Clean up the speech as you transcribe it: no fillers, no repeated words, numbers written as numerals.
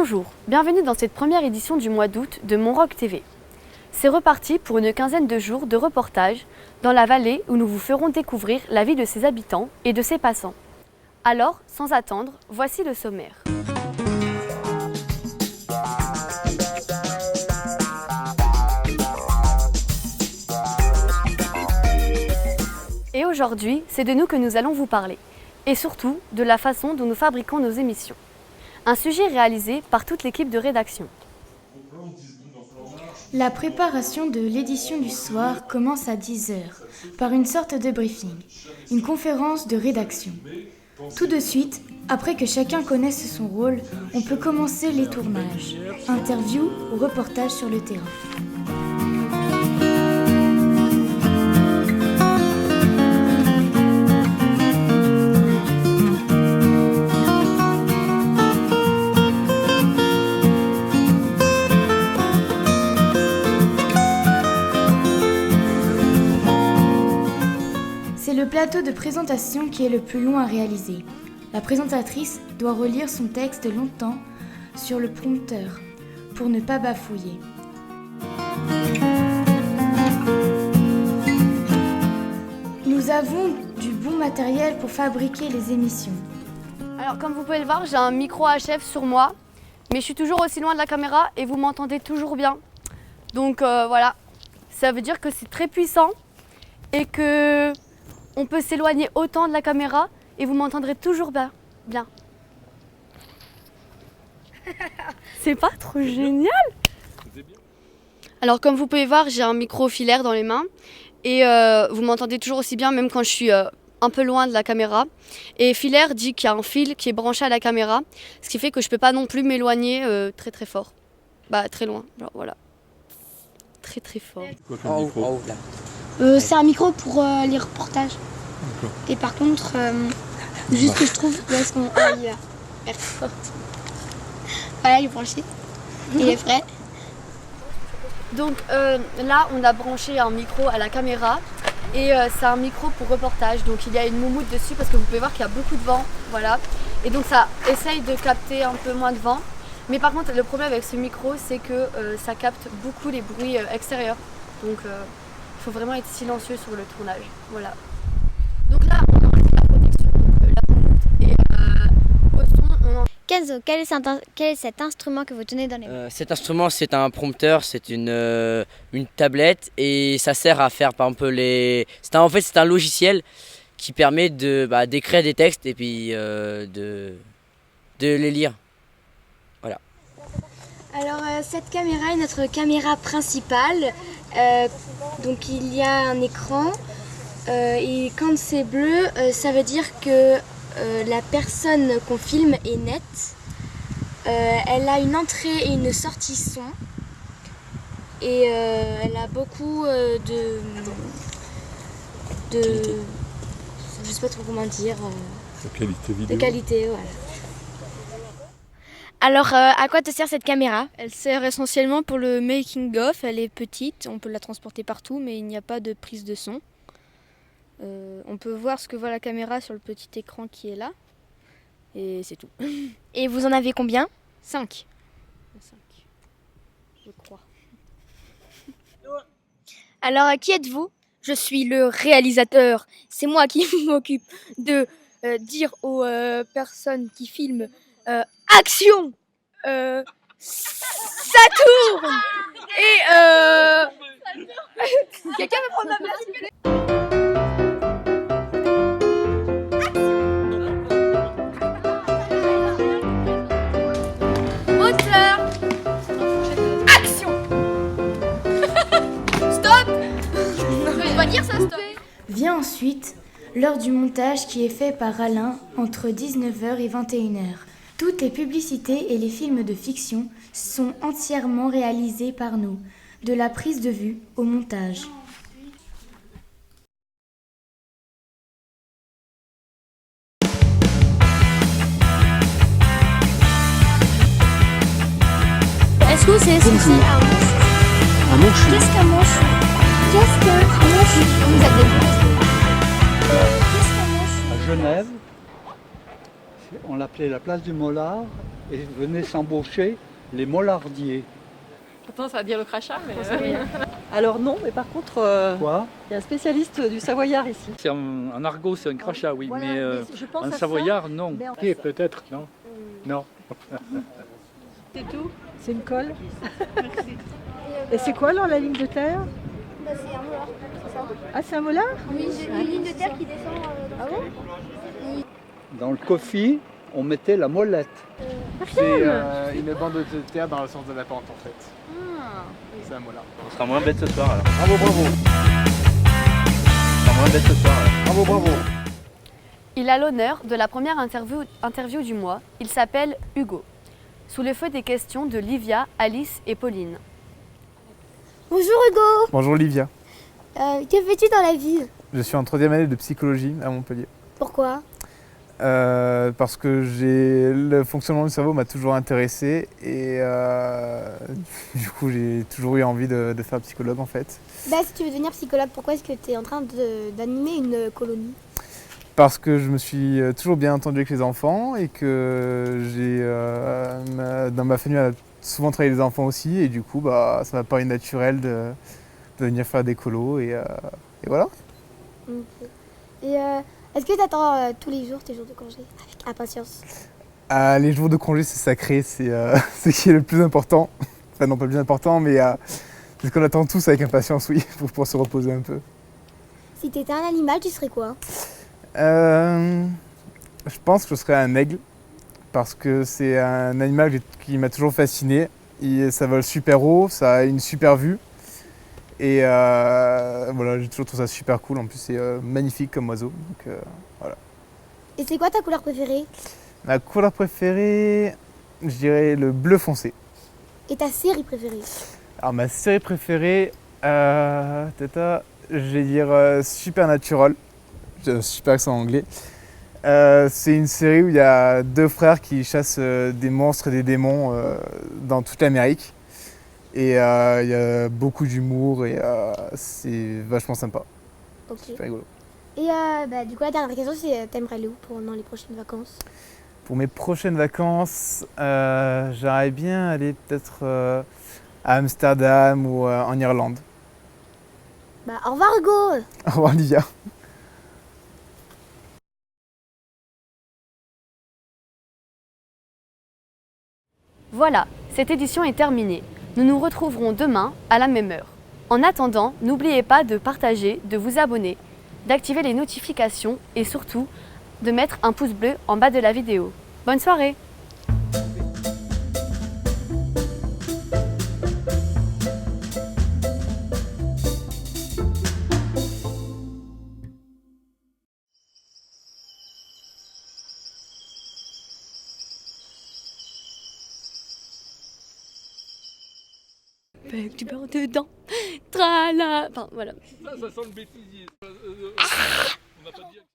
Bonjour, bienvenue dans cette première édition du mois d'août de Montroc TV. C'est reparti pour une quinzaine de jours de reportage dans la vallée où nous vous ferons découvrir la vie de ses habitants et de ses passants. Alors, sans attendre, voici le sommaire. Et aujourd'hui, c'est de nous que nous allons vous parler, et surtout de la façon dont nous fabriquons nos émissions. Un sujet réalisé par toute l'équipe de rédaction. La préparation de l'édition du soir commence à 10h, par une sorte de briefing, une conférence de rédaction. Tout de suite, après que chacun connaisse son rôle, on peut commencer les tournages, interviews ou reportages sur le terrain. C'est le plateau de présentation qui est le plus long à réaliser. La présentatrice doit relire son texte longtemps sur le prompteur pour ne pas bafouiller. Nous avons du bon matériel pour fabriquer les émissions. Alors comme vous pouvez le voir, j'ai un micro HF sur moi, mais je suis toujours aussi loin de la caméra et vous m'entendez toujours bien. Donc voilà, ça veut dire que c'est très puissant et que on peut s'éloigner autant de la caméra et vous m'entendrez toujours bien. C'est pas trop génial? Alors comme vous pouvez voir, j'ai un micro filaire dans les mains et vous m'entendez toujours aussi bien même quand je suis un peu loin de la caméra. Et filaire dit qu'il y a un fil qui est branché à la caméra, ce qui fait que je peux pas non plus m'éloigner très fort. Bah très loin, genre voilà. Très fort. C'est un micro pour les reportages. Et par contre, juste que je trouve où est-ce qu'on... Ah, il est là. Merci. Voilà, il est branché. Il est frais. Donc là, on a branché un micro à la caméra et c'est un micro pour reportage. Donc il y a une moumoute dessus parce que vous pouvez voir qu'il y a beaucoup de vent. Voilà. Et donc ça essaye de capter un peu moins de vent. Mais par contre, le problème avec ce micro, c'est que ça capte beaucoup les bruits extérieurs. Donc il faut vraiment être silencieux sur le tournage. Voilà. Donc là, on a enlevé la protection, la moumoute et au son, Kenzo, quel est cet instrument que vous tenez dans les mains? Cet instrument, c'est un prompteur, c'est une tablette et ça sert à faire par exemple c'est un logiciel qui permet d'écrire des textes et puis de les lire. Voilà. Alors cette caméra est notre caméra principale. Donc il y a un écran et quand c'est bleu, ça veut dire que la personne qu'on filme est nette. Elle a une entrée et une sortie son. Et elle a beaucoup je sais pas trop comment dire. De qualité vidéo. De qualité, voilà. Alors, à quoi te sert cette caméra? Elle sert essentiellement pour le making of. Elle est petite, on peut la transporter partout, mais il n'y a pas de prise de son. On peut voir ce que voit la caméra sur le petit écran qui est là. Et c'est tout. Et vous en avez combien? 5. Je crois. Alors, qui êtes-vous? Je suis le réalisateur. C'est moi qui m'occupe de dire aux personnes qui filment action, ça tourne. Et quelqu'un veut prendre ma place, s'il vous plaît? Moteur. Action. Stop. On va dire ça, stop. Vient ensuite l'heure du montage qui est fait par Alain entre 19h et 21h. Toutes les publicités et les films de fiction sont entièrement réalisés par nous, de la prise de vue au montage. Est-ce que c'est ceci Un manche. Qu'est-ce qu'un manche? Qu'est-ce qu'un manche? Vous êtes des À Genève, on l'appelait la place du Mollard. et venaient s'embaucher les mollardiers. Pourtant, ça va dire le crachat, mais... Alors non, mais par contre, Quoi? il y a un spécialiste du savoyard ici. C'est en argot, c'est un crachat, oui, Voilà, mais je pense en à ça. savoyard, non. Mais en Ok, peut-être, non. Non. C'est tout. C'est une colle. Et c'est quoi alors la ligne de terre? C'est un molar, c'est ça. Ah, c'est un molar? Oui, une ligne de terre qui descend. Ah bon? Dans le coffee, on mettait la molette. C'est une bande de terre dans le sens de la pente en fait. C'est un molar. On sera moins bête ce soir alors. Bravo, bravo. On sera moins bête ce soir alors. Bravo, bravo. Il a l'honneur de la première interview du mois. Il s'appelle Hugo. Sous le feu des questions de Livia, Alice et Pauline. Bonjour Hugo. Bonjour Livia, Que fais-tu dans la vie? je suis en 3e année de psychologie à Montpellier. Pourquoi? Parce que le fonctionnement du cerveau m'a toujours intéressé et du coup j'ai toujours eu envie de faire psychologue en fait. Bah, si tu veux devenir psychologue, pourquoi est-ce que tu es en train d'animer une colonie? Parce que je me suis toujours bien entendu avec les enfants et que dans ma famille on a souvent travaillé les enfants aussi et du coup bah, ça m'a paru naturel de venir faire des colos et voilà. Ok. Et est-ce que tu attends tous les jours tes jours de congé avec impatience? Les jours de congé c'est sacré, c'est ce qui est le plus important. Enfin non pas le plus important mais c'est ce qu'on attend tous avec impatience, oui, pour se reposer un peu. Si tu étais un animal, tu serais quoi? Je pense que je serais un aigle parce que c'est un animal qui m'a toujours fasciné. Ça vole super haut, ça a une super vue et voilà, j'ai toujours trouvé ça super cool. En plus, c'est magnifique comme oiseau. Donc, voilà. Et c'est quoi ta couleur préférée? Ma couleur préférée, je dirais le bleu foncé. Et ta série préférée? Alors, ma série préférée, je vais dire Supernatural. J'ai un super accent anglais. C'est une série où il y a 2 frères qui chassent des monstres et des démons dans toute l'Amérique. Et il y a beaucoup d'humour et c'est vachement sympa. Ok. Super rigolo. Et du coup, la dernière question, c'est t'aimerais aller où pendant les prochaines vacances? Pour mes prochaines vacances, j'aimerais bien aller peut-être à Amsterdam ou en Irlande. Bah, au revoir Hugo. Au revoir Livia. Voilà, cette édition est terminée. Nous nous retrouverons demain à la même heure. En attendant, n'oubliez pas de partager, de vous abonner, d'activer les notifications et surtout de mettre un pouce bleu en bas de la vidéo. Bonne soirée! Tu pars dedans, trala. Enfin voilà. Ça sent le bêtisier. On n'a pas dit...